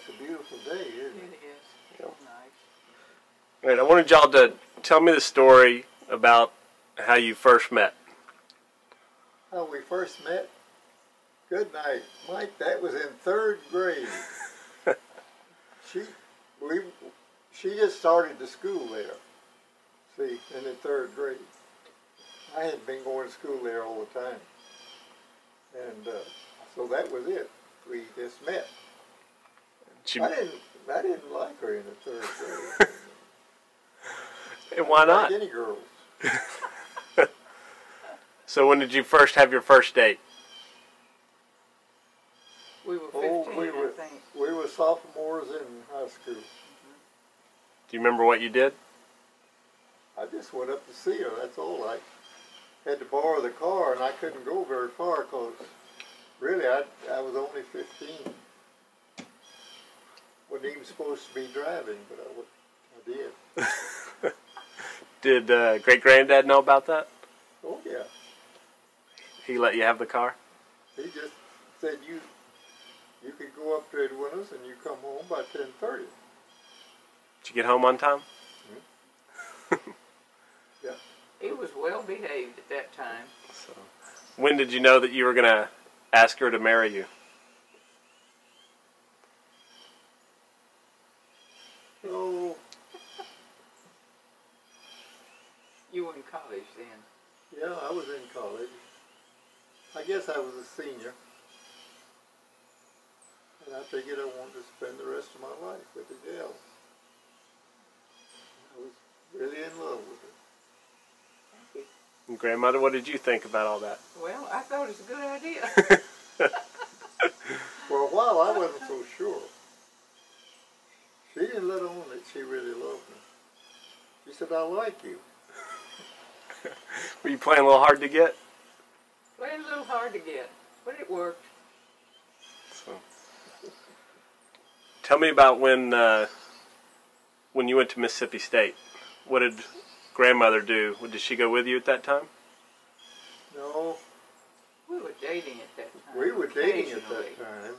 It's a beautiful day, isn't it? It is. Yep. Nice. All right, I wanted y'all to tell me the story about how you first met. How we first met? Good night, Mike. That was in 3rd grade. She just started the school there. See, in the 3rd grade. I had been going to school there all the time, and so that was it. We just met. I didn't like her in the 3rd grade. And why not? Like any girls. So when did you first have your first date? We were 15, I think. We were sophomores in high school. Do you remember what you did? I just went up to see her, that's all. I had to borrow the car, and I couldn't go very far because, really, I was only 15. Wasn't even supposed to be driving, but I did. Did great-granddad know about that? Oh, yeah. He let you have the car? He just said you could go up there with us, and you come home by 10:30. Did you get home on time? Yeah. He was well behaved at that time. So, when did you know that you were going to ask her to marry you? Oh, You were in college then. yeah, I was in college. I guess I was a senior. And I figured I wanted to spend the rest of my life with a gal. I was really in love with her. And Grandmother, what did you think about all that? Well, I thought it was a good idea. For a while, I wasn't so sure. She didn't let on that she really loved me. She said, I like you. Were you playing a little hard to get? Playing a little hard to get, but it worked. So, tell me about when you went to Mississippi State. What did Grandmother do? Did she go with you at that time? No, We were dating at that time. we were dating at Occasionally. that time.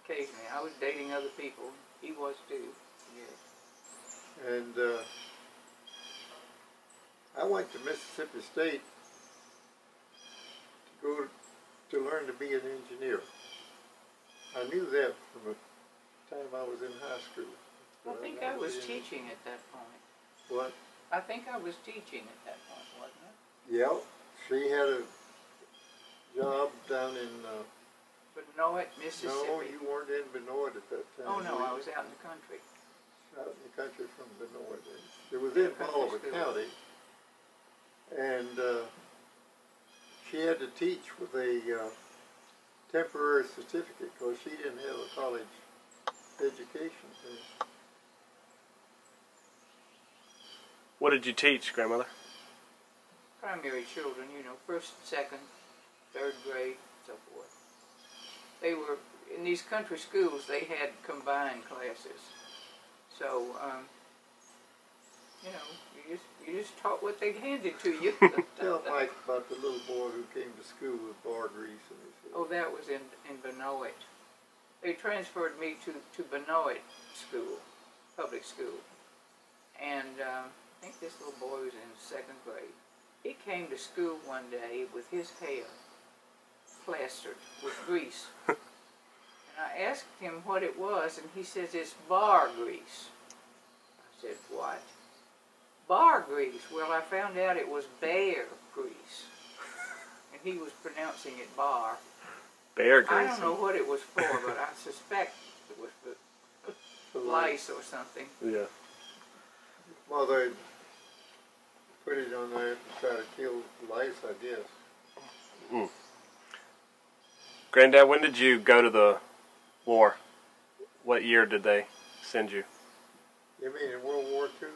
Occasionally. I was dating other people. He was too. Yes. And I went to Mississippi State to go to learn to be an engineer. I knew that from the time I was in high school. I think I was teaching at that point. What? I think I was teaching at that point, wasn't it? Yeah, she had a job down in... Benoit, Mississippi. No, you weren't in Benoit at that time. Oh, no, I was out in the country. Out in the country from Benoit. It was in Bolivar County. And she had to teach with a temporary certificate because she didn't have a college education. What did you teach, Grandmother? Primary children, you know, 1st, 2nd, 3rd grade, so forth. They were, in these country schools, they had combined classes. So, you know, you just taught what they handed to you. Tell Mike about the little boy who came to school with bar grease in his head. Oh, that was in Benoit. They transferred me to Benoit school, public school. And I think this little boy was in 2nd grade. He came to school one day with his hair plastered with grease. And I asked him what it was, and he says, it's bar grease. I said, what? Bar grease. Well, I found out it was bear grease. And he was pronouncing it bar. Bear grease. I don't know what it was for, but I suspect it was for lice or something. Yeah. Well, they put it on there to try to kill lice, I guess. Mm. Granddad, when did you go to the war? What year did they send you? You mean in World War II?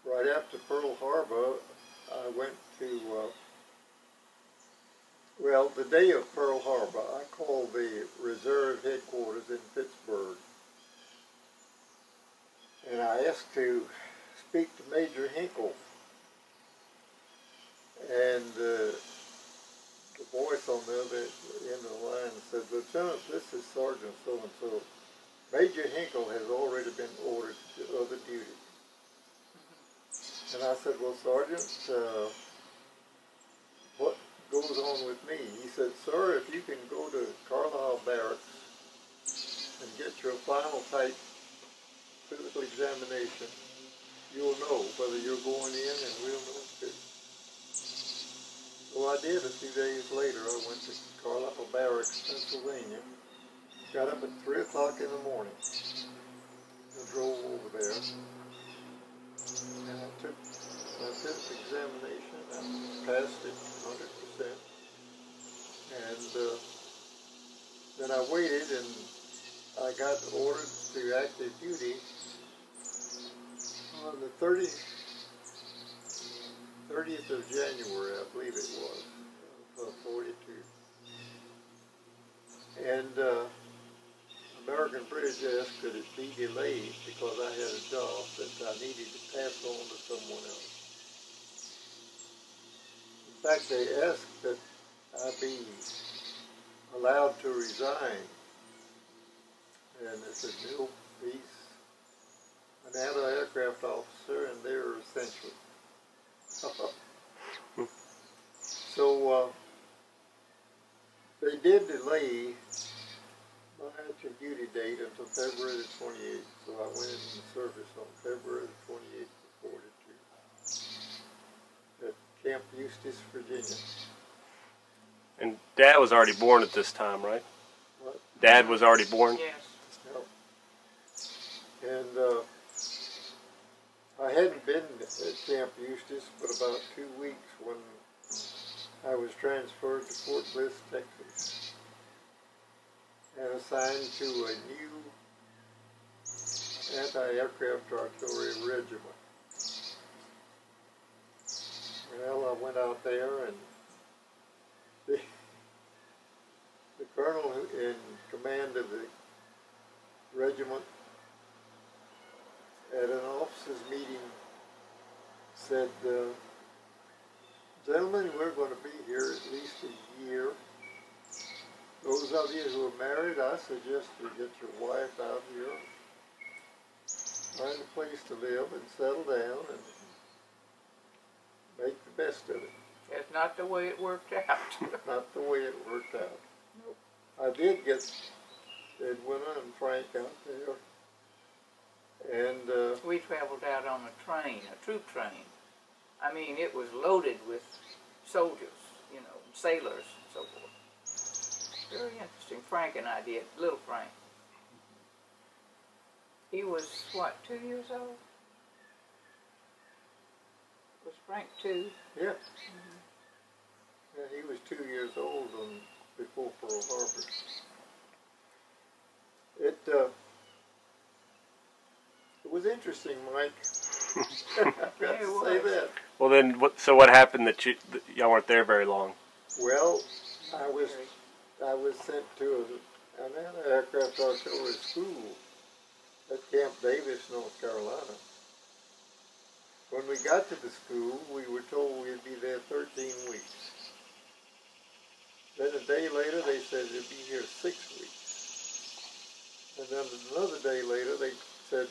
Right after Pearl Harbor, I went to, well, the day of Pearl Harbor, I called the reserve headquarters in Pittsburgh. And I asked to speak to Major Hinkle. And the voice on the other end of the line said, Lieutenant, this is Sergeant so-and-so. Major Hinkle has already been ordered to other duty. And I said, well, Sergeant, what goes on with me? He said, sir, if you can go to Carlisle Barracks and get your final type physical examination, you'll know whether you're going in, and we'll know too. So I did. A few days later, I went to Carlisle Barracks, Pennsylvania, got up at 3 o'clock in the morning and drove over there. And I took my physical examination. I passed it 100%. And then I waited, and I got ordered to active duty on the 30th of January, I believe it was, of 42. And American Bridge asked could it be delayed because I had a job that I needed to pass on to someone else. In fact, they asked that I be allowed to resign. And they said, no, he's an anti-aircraft officer, and they're essential. So they did delay my active duty date until February the 28th. So I went into service on February the 28th of 42 at Camp Eustis, Virginia. And Dad was already born at this time, right? What? Dad was already born? Yes. Yep. And I hadn't been at Camp Eustis but about 2 weeks when I was transferred to Fort Bliss, Texas, and assigned to a new anti-aircraft artillery regiment. Well, I went out there, and the colonel in command of the regiment at an officers' meeting said, gentlemen, we're going to be here at least a year. Those of you who are married, I suggest you get your wife out here, find a place to live and settle down and make the best of it. That's not the way it worked out. Not the way it worked out. Nope. I did get Edwina and Frank out there. And We traveled out on a train, a troop train. I mean, it was loaded with soldiers, you know, sailors and so forth. Very interesting. Frank and I did, little Frank. He was, what, 2 years old? Was Frank 2? yeah. Yeah, he was 2 years old before Pearl Harbor. It was interesting, Mike. I've got to say that. Well, then, so what happened that y'all weren't there very long? Well, I was sent to an anti-aircraft artillery school at Camp Davis, North Carolina. When we got to the school, we were told we'd be there 13 weeks. Then a day later, they said you'd be here 6 weeks. And then another day later, they said,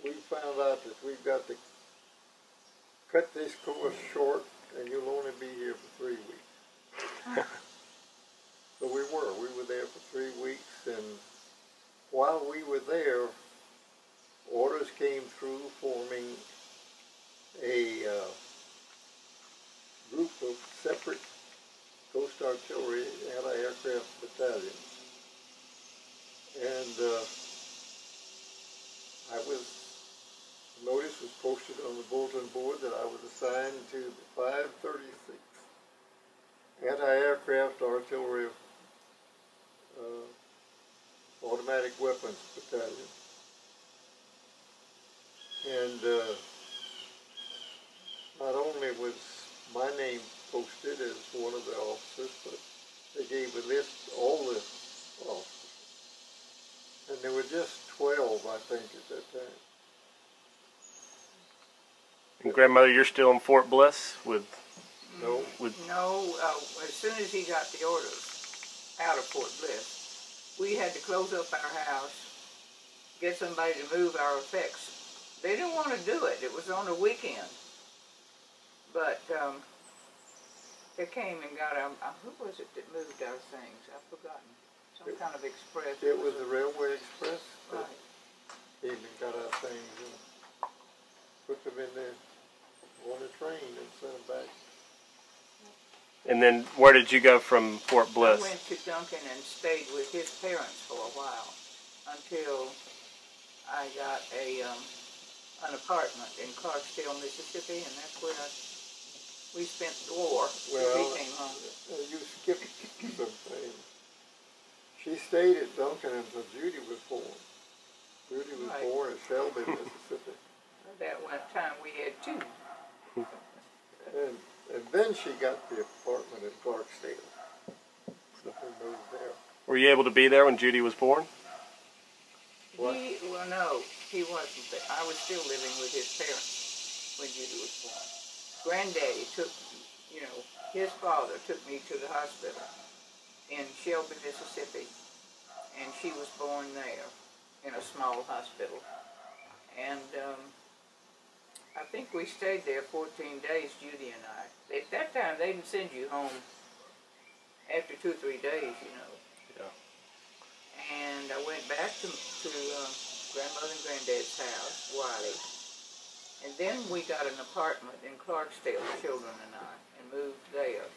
we found out that we've got to cut this course short, and you'll only be here for 3 weeks. So we were there for 3 weeks, and while we were there, orders came through forming a group of separate Coast Artillery anti-aircraft battalions. And notice was posted on the bulletin board that I was assigned to the 536th Anti-Aircraft Artillery Automatic Weapons Battalion. And not only was my name posted as one of the officers, but they gave a list of all the officers. And there were just 12, I think, at that time. And Grandmother, you're still in Fort Bliss with? No. No, as soon as he got the orders out of Fort Bliss, we had to close up our house get somebody to move our effects. They didn't want to do it. It was on a weekend. But they came and got who was it that moved our things? I've forgotten. Some kind of express. It was the Railway Express. Right. Came and got our things and put them in there on the train and sent them back. And then where did you go from Fort Bliss? I went to Duncan and stayed with his parents for a while until I got an apartment in Clarksdale, Mississippi, and that's where we spent the war till he came home. You skipped something. She stayed at Duncan until Judy was born. Judy was born at Shelby, Mississippi. That one time we had two. And then she got the apartment in Clarksdale. So we moved there. Were you able to be there when Judy was born? What? Well, no, he wasn't there. I was still living with his parents when Judy was born. Granddaddy took, his father took me to the hospital in Shelby, Mississippi, and she was born there in a small hospital. And I think we stayed there 14 days, Judy and I. At that time, they didn't send you home after 2 or 3 days, Yeah. And I went back to Grandmother and Granddad's house, Wylie. And then we got an apartment in Clarksdale, the children and I, and moved there.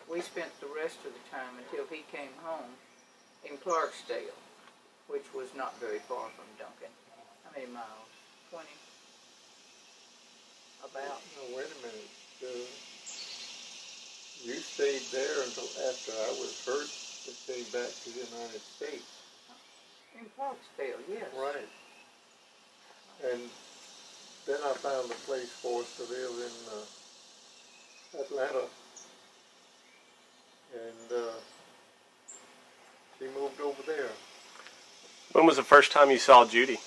We spent the rest of the time until he came home in Clarksdale, which was not very far from Duncan. How many miles? 20? About. No, wait a minute. You stayed there until after I was hurt and came back to the United States. In Clarksdale, yes. Right. And then I found a place for us to live in Atlanta. And she moved over there. When was the first time you saw Judy?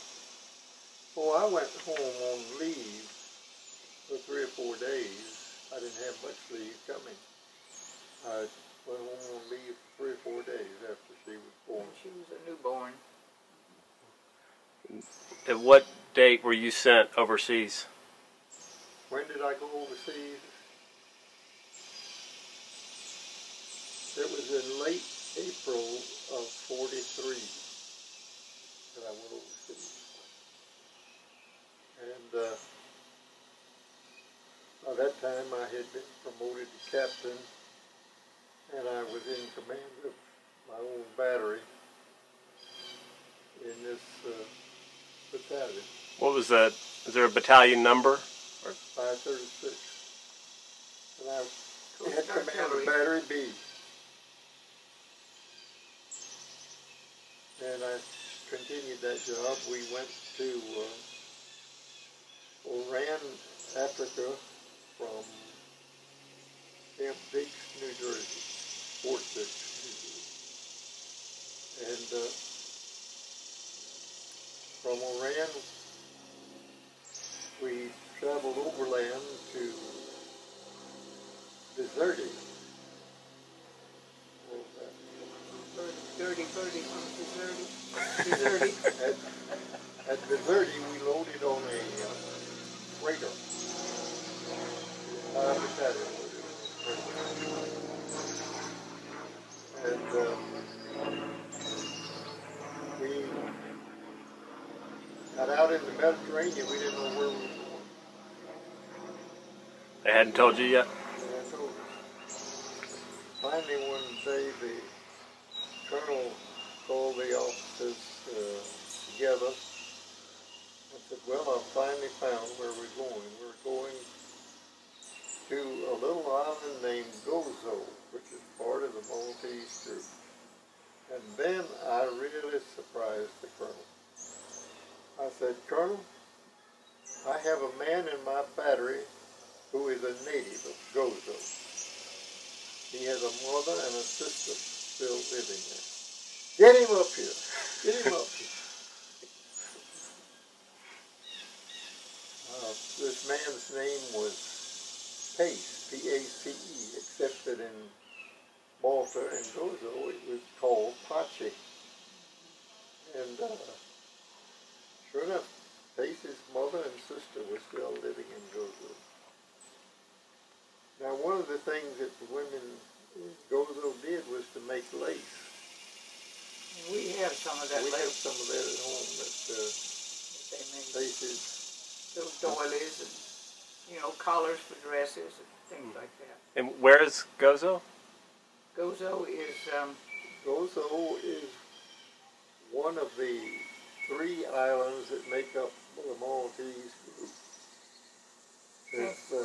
Oh, I went home on leave for 3 or 4 days. I didn't have much leave coming. I went home on leave for 3 or 4 days after she was born. She was a newborn. At what date were you sent overseas? When did I go overseas? It was in late April of 43 that I went overseas. And by that time I had been promoted to captain, and I was in command of my own battery in this battalion. What was that? Is there a battalion number? 536. And I had command of Battery B. And I continued that job. We went to Oran, Africa, from Camp Dix, New Jersey, Fort Dix, New Jersey. And from Oran, we traveled overland to Deserty. Dirty from Deserty. At Deserty, we loaded on a freighter. And we got out in the Mediterranean. We didn't know where we were going. They hadn't told you yet? And so finally one day the colonel called the officers together and said, well, I've finally found where we're going. We're going to a little island named Gozo, which is part of the Maltese group. And then I really surprised the colonel. I said, Colonel, I have a man in my battery who is a native of Gozo. He has a mother and a sister still living there. Get him up here. Get him up here. This man's name was Pace, P-A-C-E, except that in Malta and Gozo it was called Pace. And Sure enough, Pace's mother and sister were still living in Gozo. Now, one of the things that the women in Gozo did was to make lace. We have some of that We have lace. some of that at home that They made Pace's. those doilies and, you know, collars for dresses and things like that. And where is Gozo? Gozo is, Gozo is one of the 3 islands that make up the Maltese group.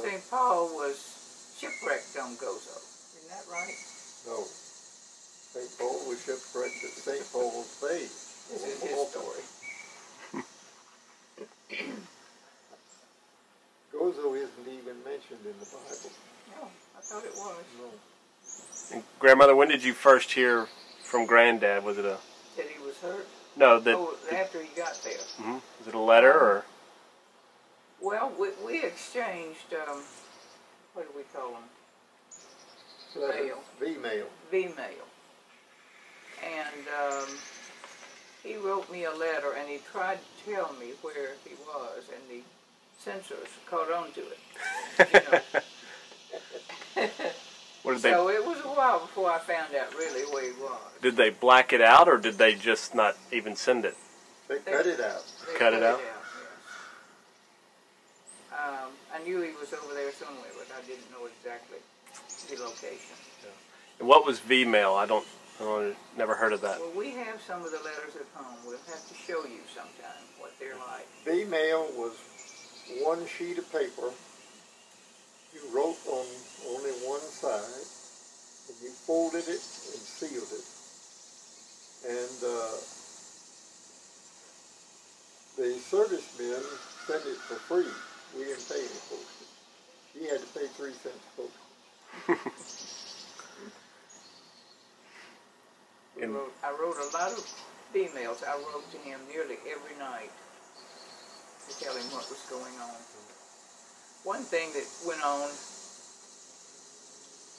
St. Paul was shipwrecked on Gozo. Isn't that right? No. St. Paul was shipwrecked at St. Paul's Bay. This is his story. Gozo isn't even mentioned in the Bible. No, I thought it was. No. And Grandmother, when did you first hear from Granddad? Was it a... That he was hurt? No, that... Oh, after he got there. Was it a letter or... Well, we exchanged, what do we call them? Mail. V-mail. V-mail. And he wrote me a letter, and he tried to tell me where he was, and the censors caught on to it. You know. What did they... So it was a while before I found out really where he was. Did they black it out, or did they just not even send it? They cut it out. They Cut it out? yes. I knew he was over there somewhere, but I didn't know exactly the location. And what was V-mail? I never heard of that. Well, we have some of the letters at home. We'll have to show you sometime what they're like. V-mail was one sheet of paper. You wrote on only one side, and you folded it and sealed it. And the service men sent it for free. We didn't pay any postage. He had to pay 3 cents postage. I wrote a lot of emails. I wrote to him nearly every night to tell him what was going on. One thing that went on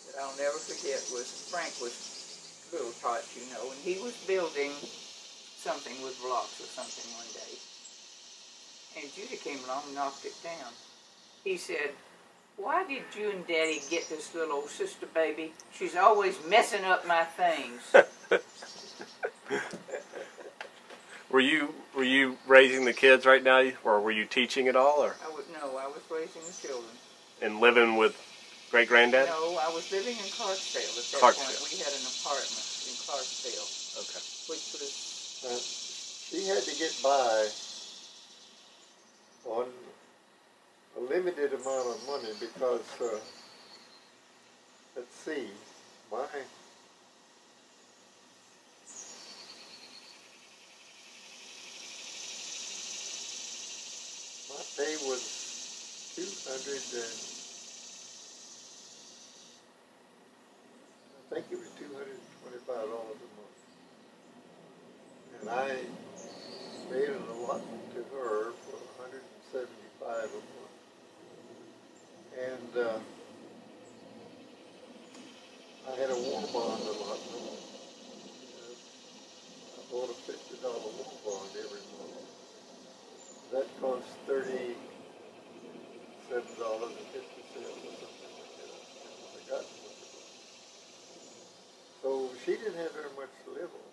that I'll never forget was Frank was little tot, you know, and he was building something with blocks or something one day. And Judy came along and knocked it down. He said, "Why did you and Daddy get this little old sister baby? She's always messing up my things." Were you raising the kids right now, or were you teaching at all, or? I was raising the children. And living with great granddad? No, I was living in Clarksdale at that Clarksdale. point. We had an apartment in Clarksdale. Okay. Which was... She had to get by on a limited amount of money because, let's see, my pay was I think it was $225 a month. And I made an allotment to her for $175 a month. And I had a war bond allotment. I bought a $50 war bond every month. That cost $37.50 or something like that. I got it. So she didn't have very much to live on.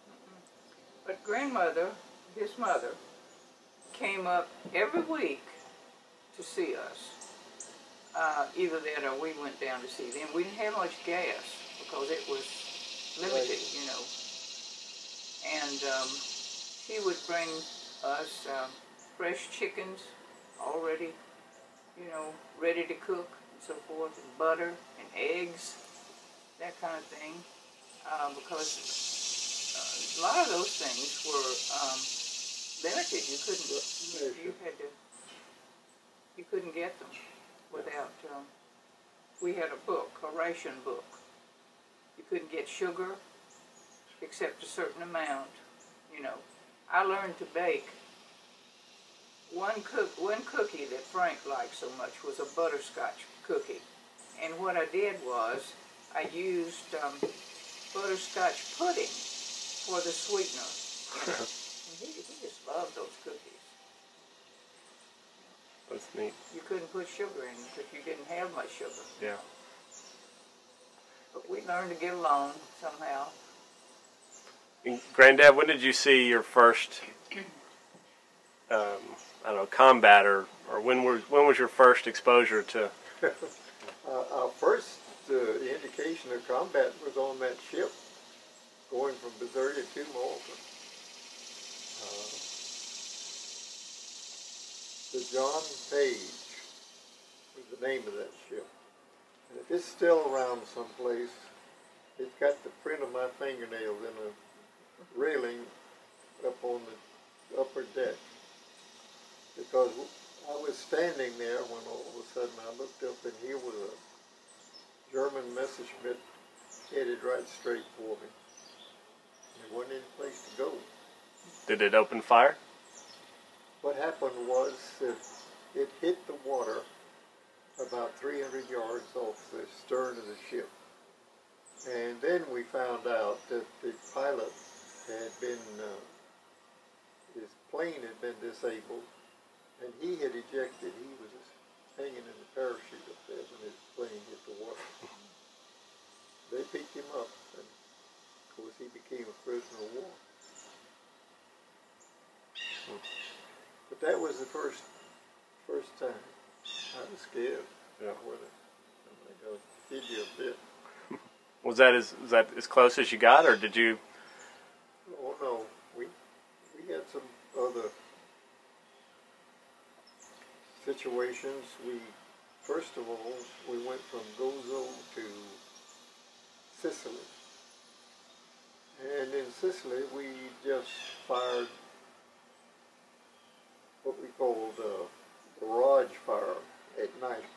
But grandmother, his mother, came up every week to see us. Either that or we went down to see them. We didn't have much gas because it was limited, you know. And she would bring us fresh chickens already, you know, ready to cook and so forth, and butter and eggs, that kind of thing. Because a lot of those things were limited. You couldn't get them without. We had a book, a ration book. You couldn't get sugar except a certain amount. You know, I learned to bake. One cookie that Frank liked so much was a butterscotch cookie, and what I did was I used butterscotch pudding for the sweetener. You know? And he just loved those cookies. That's neat. You couldn't put sugar in because you didn't have much sugar. Yeah. But we learned to get along somehow. And Granddad, when did you see your first, I don't know, combat, or when was your first exposure to? Our first indication of combat was on that ship going from Missouri to Malta. The John Page was the name of that ship. And if it's still around someplace, it's got the print of my fingernails in a railing up on the upper deck. Because I was standing there when all of a sudden I looked up and here was a German Messerschmitt headed right straight for me. There wasn't any place to go. Did it open fire? What happened was that it hit the water about 300 yards off the stern of the ship. And then we found out that the pilot had been, his plane had been disabled, and he had ejected. He was just hanging in the parachute up there when his plane hit the water. They picked him up, and of course he became a prisoner of war. But that was the first time. I was scared. Yeah. I'm going to give you a bit. Was that as close as you got, or did you? Oh no, we had some other situations. First of all, we went from Gozo to Sicily. And in Sicily, we just fired what we called barrage fire at night.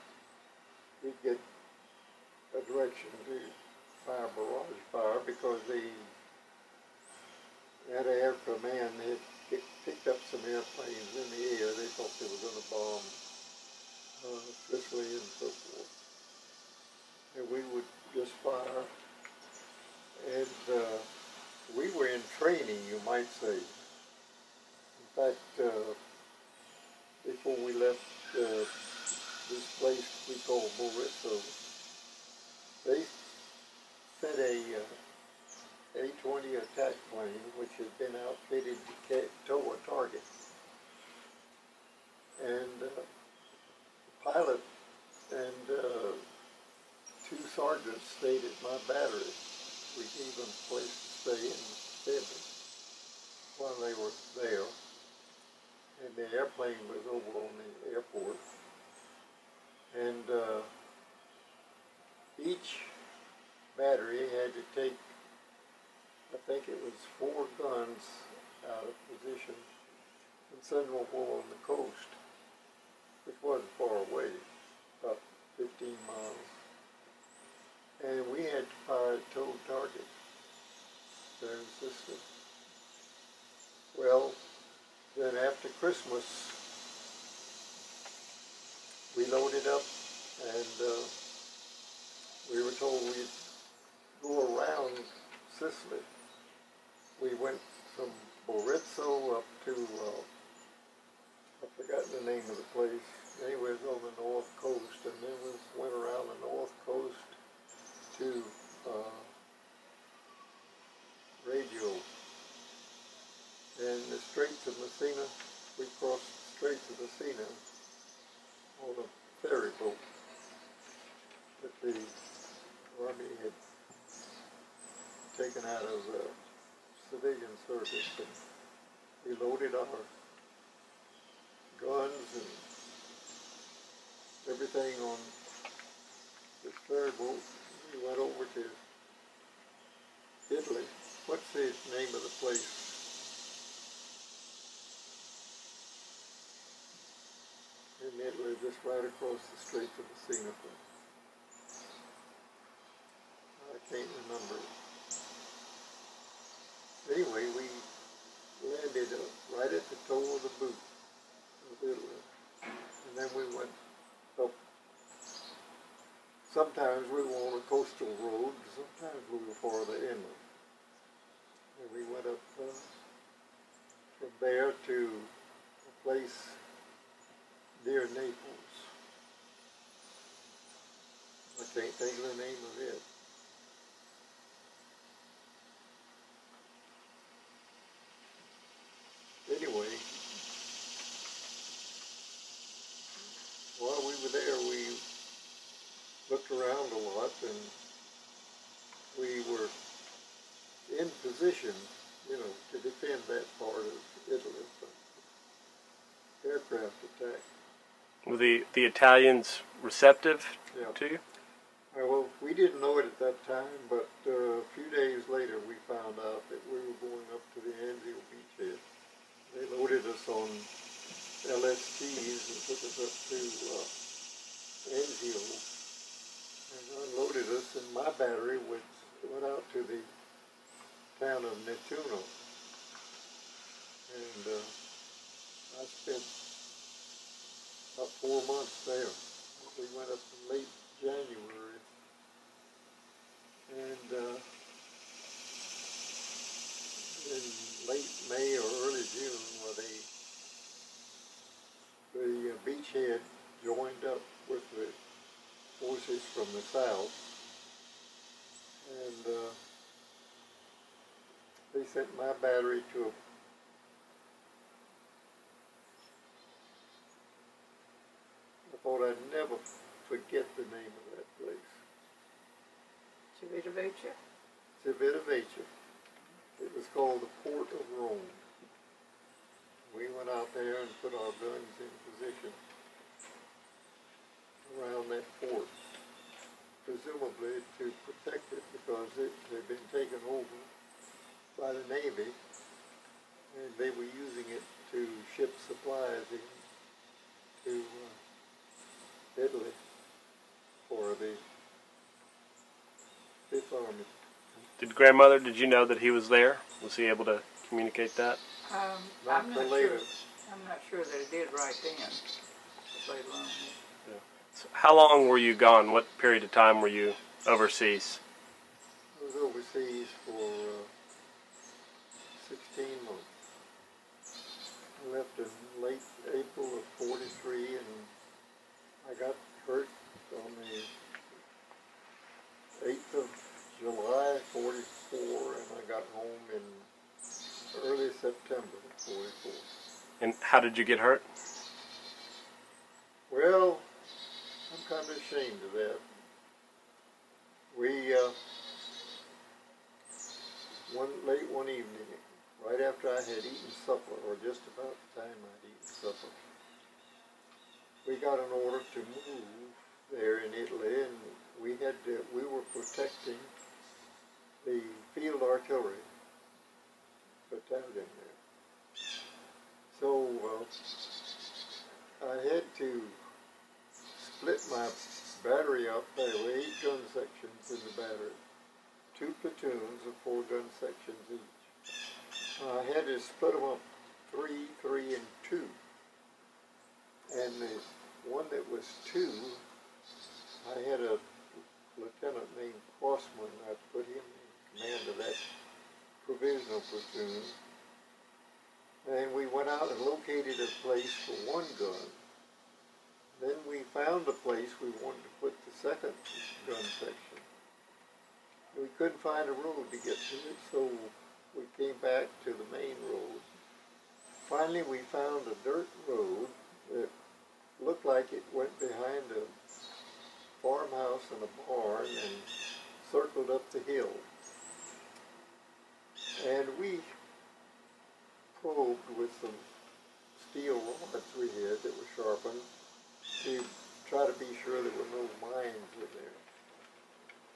We'd get a direction to fire barrage fire because that air command had picked up some airplanes in the air. They thought they were going to bomb Sicily and so forth. And we would just fire. And we were in training, you might say. In fact, before we left this place we call Boritso, they sent a A-20 attack plane which had been outfitted to tow a target. And the pilot and two sergeants stayed at my battery. We gave them a place to stay and fed them while they were there. And the airplane was over on the airport. And each battery had to take, I think it was 4 guns out of position and send them over on the coast, which wasn't far away, about 15 miles. And we had to fire a tow target there in Sicily. Well, then after Christmas, we loaded up and we were told we'd go around Sicily. We went from Boritso up to, I've forgotten the name of the place. Anyway, it was on the north coast, and then we went around the north coast to Radio. And the Straits of Messina, we crossed the Straits of Messina on a ferry boat that the Army had taken out of civilian service. And we loaded our guns and everything on this ferry boat. We went over to Italy. What's the name of the place? In Italy, just right across the Straits of Messina. I can't remember. Anyway, we landed right at the toe of the boot of Italy. And then we went up. Sometimes we were on a coastal road, sometimes we were farther inland. And we went up from there to a place near Naples. I can't think of the name of it. Anyway, while we were there, we looked around a lot, and we were in position, you know, to defend that part of Italy from aircraft attack. Were the Italians receptive Yeah. to you? Well, we didn't know it at that time, but a few days later we found out that we were going up to the Anzio beachhead. They loaded us on LSTs and took us up to Anzio and unloaded us, and my battery went out to the town of Nettuno. And I spent about 4 months there. We went up in late January, and in late May or early June, where the beachhead joined up with the forces from the south, and they sent my battery to a I thought I'd never forget the name of that place. Civitavecchia? Civitavecchia. It was called the Port of Rome. We went out there and put our guns in position around that port, presumably to protect it because it had been taken over by the Navy, and they were using it to ship supplies in to Italy for the Fifth Army. Did you know that he was there? Was he able to communicate that? Not I'm till not later. sure. I'm not sure that it did right then. But later on, Yeah. So how long were you gone? What period of time were you overseas? I was overseas for 16 months. I left in late April of '43, and I got hurt on the 8th of July '44, and I got home in early September '44. And how did you get hurt? Well, I'm kind of ashamed of that. We, late one evening, right after I had eaten supper, or just about the time I'd eaten supper, we got an order to move there in Italy, and we were protecting the field artillery battalion there. So I had to split my battery up. There were 8 gun sections in the battery, 2 platoons of 4 gun sections each. I had to split them up 3, 3, and 2. And the one that was 2, I had a lieutenant named Crossman. I put him in command of that provisional platoon. And we went out and located a place for 1 gun. Then we found a place we wanted to put the 2nd gun section. We couldn't find a road to get to it, so we came back to the main road. Finally, we found a dirt road that looked like it went behind a farmhouse and a barn and circled up the hill. And we probed with some steel rods we had that were sharpened to try to be sure there were no mines in there.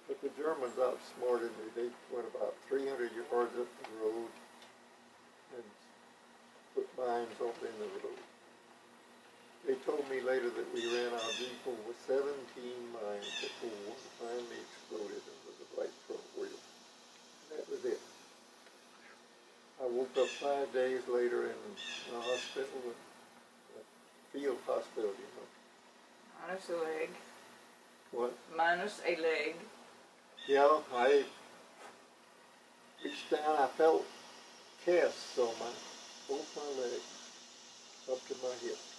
But the Germans outsmarted me. They went about 300 yards up the road and put mines off the end of the road. They told me later that we ran our vehicle with 17 mines before one finally exploded under the right front wheel. That was it. I woke up 5 days later in a hospital, a field hospital, you know. minus a leg. What? Minus a leg. Yeah, I reached down, I felt casts on both my legs up to my hips.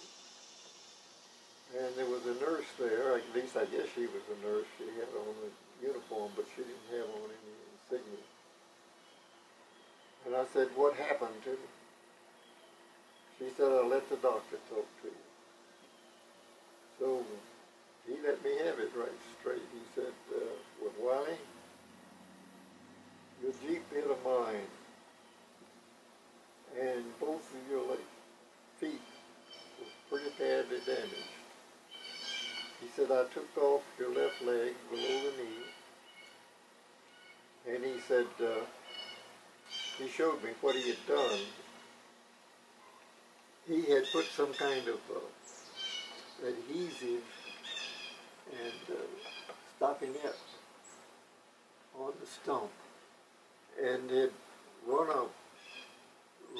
and there was a nurse there. At least I guess she was a nurse. She had on a uniform, but she didn't have on any insignia. And I said, "What happened to me?" She said, "I'll let the doctor talk to you." So he let me have it right straight. He said, "Well, Wylie, your Jeep hit a mine, and both of your feet were pretty badly damaged." He said, "I took off your left leg below the knee," and he said, he showed me what he had done. He had put some kind of adhesive and stockinette on the stump, and had run a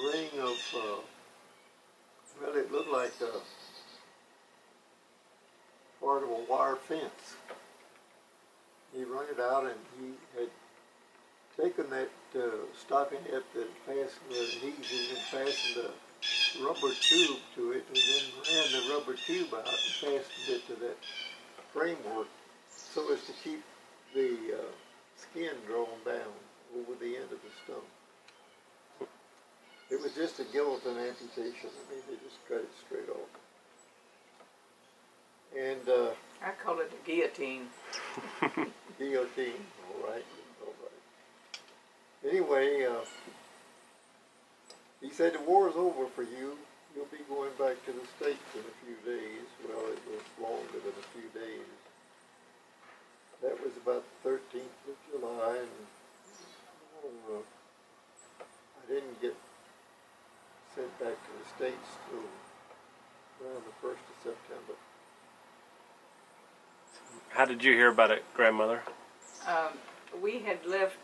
ring of, well, it looked like part of a wire fence. He run it out, and he had taken that stockinette that fastened the adhesive and fastened a rubber tube to it, and then ran the rubber tube out and fastened it to that framework so as to keep the skin drawn down over the end of the stump. It was just a gelatin amputation. I mean, they just cut it straight off. And I call it a guillotine. guillotine, all right. Anyway, he said, "The war's over for you. You'll be going back to the States in a few days." Well, it was longer than a few days. That was about the 13th of July, and I didn't get sent back to the States till around the 1st of September. How did you hear about it, Grandmother? We had left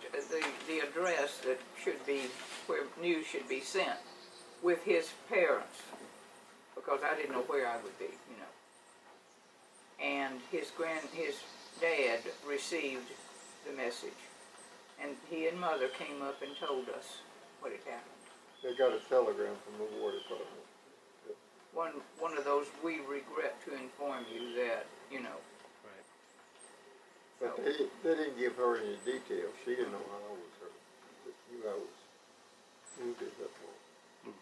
the address that should be, where news should be sent, with his parents, because I didn't know where I would be, you know. And his dad received the message, and he and Mother came up and told us what had happened. They got a telegram from the War Department. One of those, "We regret to inform you that," you know. But they didn't give her any details. She didn't know how I was hurt. Just knew I was wounded, that's all.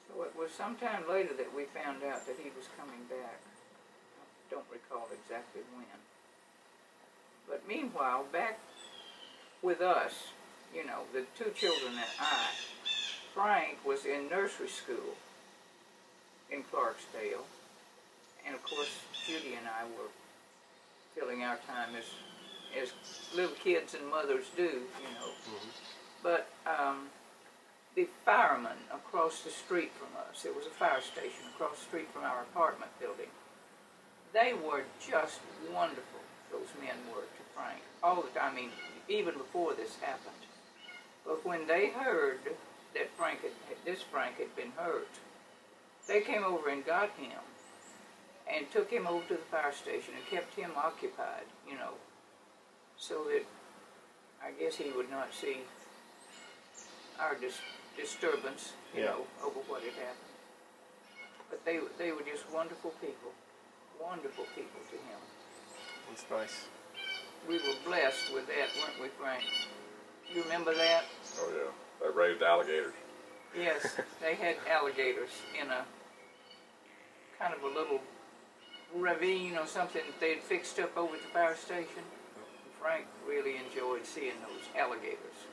So it was sometime later that we found out that he was coming back. I don't recall exactly when. But meanwhile, back with us, you know, the two children and I, Frank was in nursery school in Clarksdale. And of course, Judy and I were filling our time as little kids and mothers do, you know. Mm-hmm. But the firemen across the street from us, there was a fire station across the street from our apartment building. They were just wonderful, those men were, to Frank. All the time, I mean, even before this happened. But when they heard that this Frank had been hurt, they came over and got him and took him over to the fire station and kept him occupied, you know, so that I guess he would not see our disturbance, you know, over what had happened. But they were just wonderful people to him. That's nice. We were blessed with that, weren't we, Frank? You remember that? Oh yeah, they raised alligators. Yes, they had alligators in a kind of a little ravine or something that they'd fixed up over at the fire station. Frank really enjoyed seeing those alligators.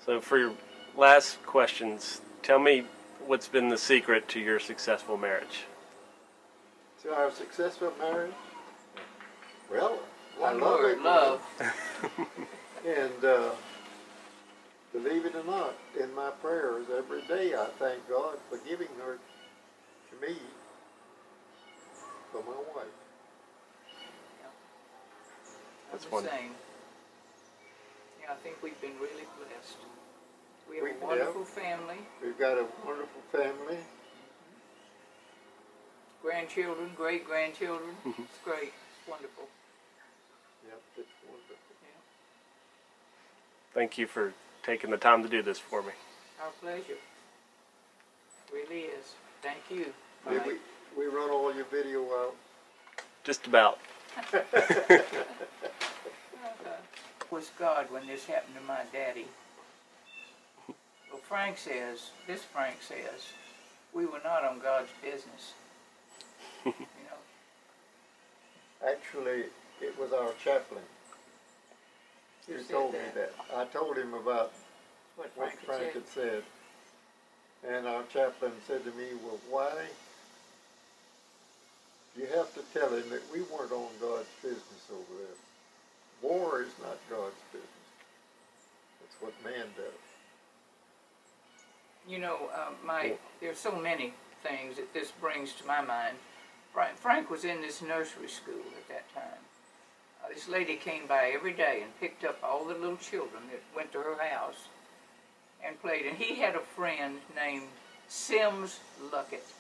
So for your last questions, tell me what's been the secret to your successful marriage? To our successful marriage? Well, I One love word, it. love. And believe it or not, in my prayers every day I thank God for giving her to me for my wife. That's I'm the wonderful. same. Yeah, I think we've been really blessed. We have We a wonderful family, We've got a wonderful family. grandchildren, great-grandchildren. It's great. It's wonderful. Yep, it's wonderful. Yeah. Thank you for taking the time to do this for me. Our pleasure. Really is. Thank you. Did we run all your video out? Just about. Was God when this happened to my daddy? Well, Frank says, we were not on God's business. You know? Actually, it was our chaplain who told me that. I told him about What what Frank Frank had had said. And our chaplain said to me, well, Wylie, you have to tell him that we weren't on God's business over there. War is not God's business. That's what man does. You know, there's so many things that this brings to my mind. Frank was in this nursery school at that time. This lady came by every day and picked up all the little children that went to her house and played. And he had a friend named Sims Luckett,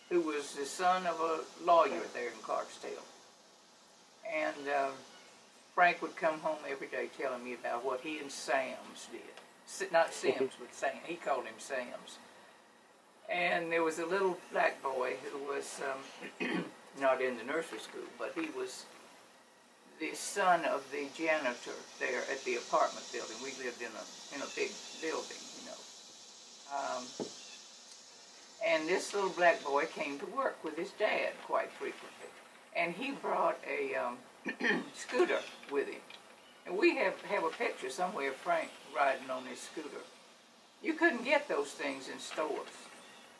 who was the son of a lawyer there in Clarksdale. And Frank would come home every day telling me about what he and Sams did. Not Sims, but Sam. He called him Sams. And there was a little black boy who was not in the nursery school, but he was the son of the janitor there at the apartment building. We lived in a big building, you know. And this little black boy came to work with his dad quite frequently. And he brought a scooter with him. And we have a picture somewhere of Frank riding on his scooter. You couldn't get those things in stores.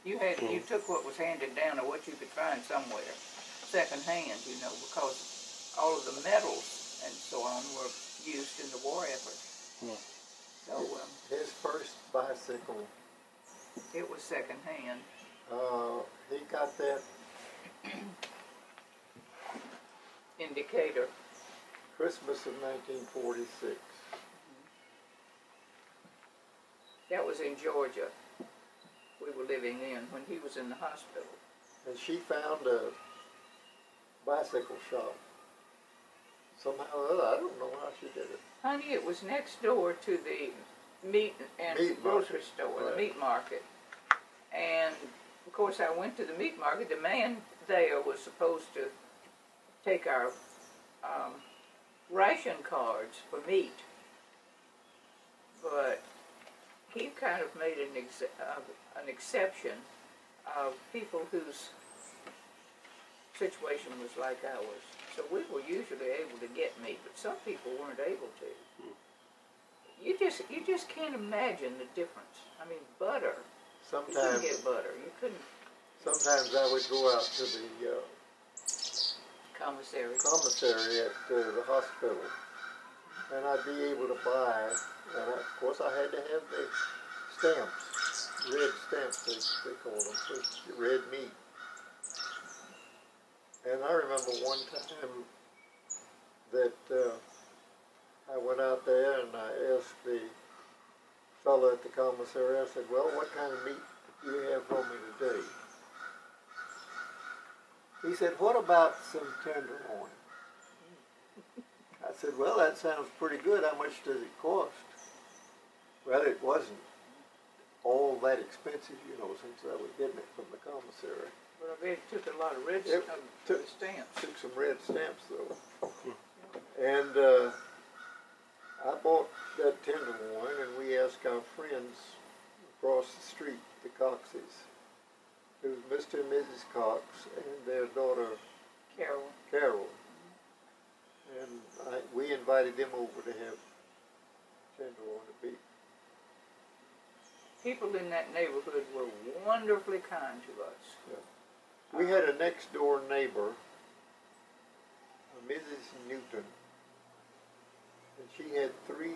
You took what was handed down or what you could find somewhere, second hand, you know, because all of the metals and so on were used in the war effort. So his first bicycle, it was second hand. he got that In Decatur. Christmas of 1946. That was in Georgia. We were living in when he was in the hospital. And she found a bicycle shop. Somehow or other, I don't know how she did it. Honey, it was next door to the meat and grocery store, right. The meat market. And, of course, I went to the meat market. The man there was supposed to take our ration cards for meat. But he kind of made an exception of people whose situation was like ours. So we were usually able to get meat, but some people weren't able to. You just can't imagine the difference. I mean, butter. You couldn't get butter. You couldn't. Sometimes I would go out to the Commissary at the hospital, and I'd be able to buy, and of course I had to have the stamps, red stamps they call them, for red meat. And I remember one time that I went out there and I asked the fellow at the commissary, I said, well, what kind of meat do you have for me today? He said, what about some tenderloin? I said, well, that sounds pretty good. How much does it cost? Well, it wasn't all that expensive, you know, since I was getting it from the commissary. But I bet it took a lot of red stamps. Took some red stamps, though. And I bought that tenderloin, and we asked our friends across the street, the Coxes. It was Mr. and Mrs. Cox and their daughter, Carol. And we invited them over to have tenderloin of beef. People in that neighborhood were wonderfully kind to us. Yeah. We had a next door neighbor, Mrs. Newton, and she had 3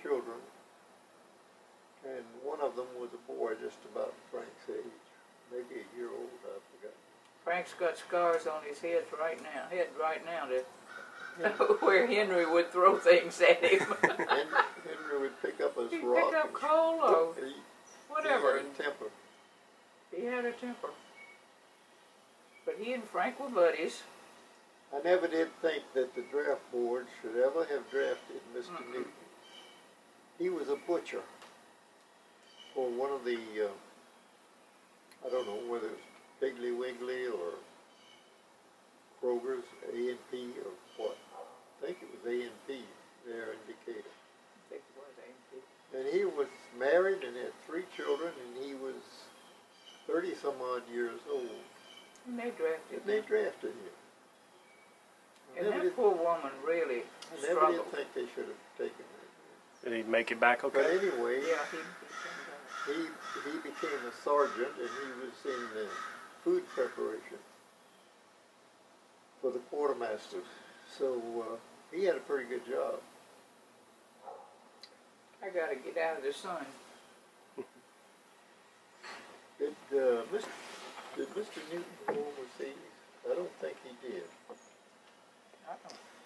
children, and one of them was a boy just about Frank's age, maybe a year old, I forgot. Frank's got scars on his head right now that where Henry would throw things at him. Henry would pick up his He'd rock. pick up coal or whatever. He had a temper. He had a temper. But he and Frank were buddies. I never did think that the draft board should ever have drafted Mr. Newton. He was a butcher for one of the I don't know whether it's Piggly Wiggly or Kroger's A&P or what. I think it was A&P there in Decatur. I think it was A&P. And he was married and had 3 children, and he was 30-some odd years old. And they drafted And they drafted him. And that poor woman really I never struggled. did think they should have taken her. Did he make it back But okay? anyway, Yeah, he became a sergeant, and he was in the food preparation for the quartermasters. So he had a pretty good job. I got to get out of the sun. Did Mr. Newton go overseas? I don't think he did. I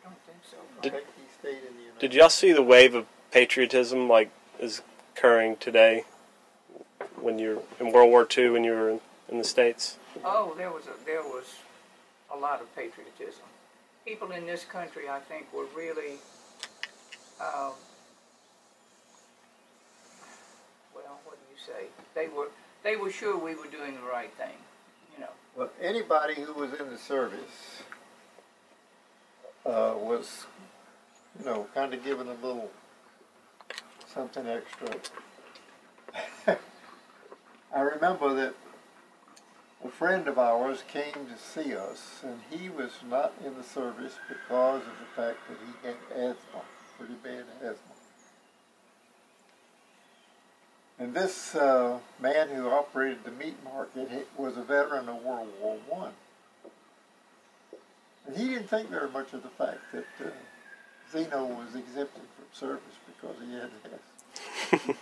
don't think so. I think he stayed in the United Did y'all see the wave of patriotism like is occurring today when you're in World War II when you were in the States? Oh, there was a lot of patriotism. People in this country, I think, were really, well, what do you say? They were sure we were doing the right thing, you know. Well, anybody who was in the service was, you know, kind of given a little something extra. I remember that a friend of ours came to see us, and he was not in the service because of the fact that he had asthma, pretty bad asthma. And this man who operated the meat market was a veteran of World War I. And he didn't think very much of the fact that Zeno was exempted from service because he had asthma.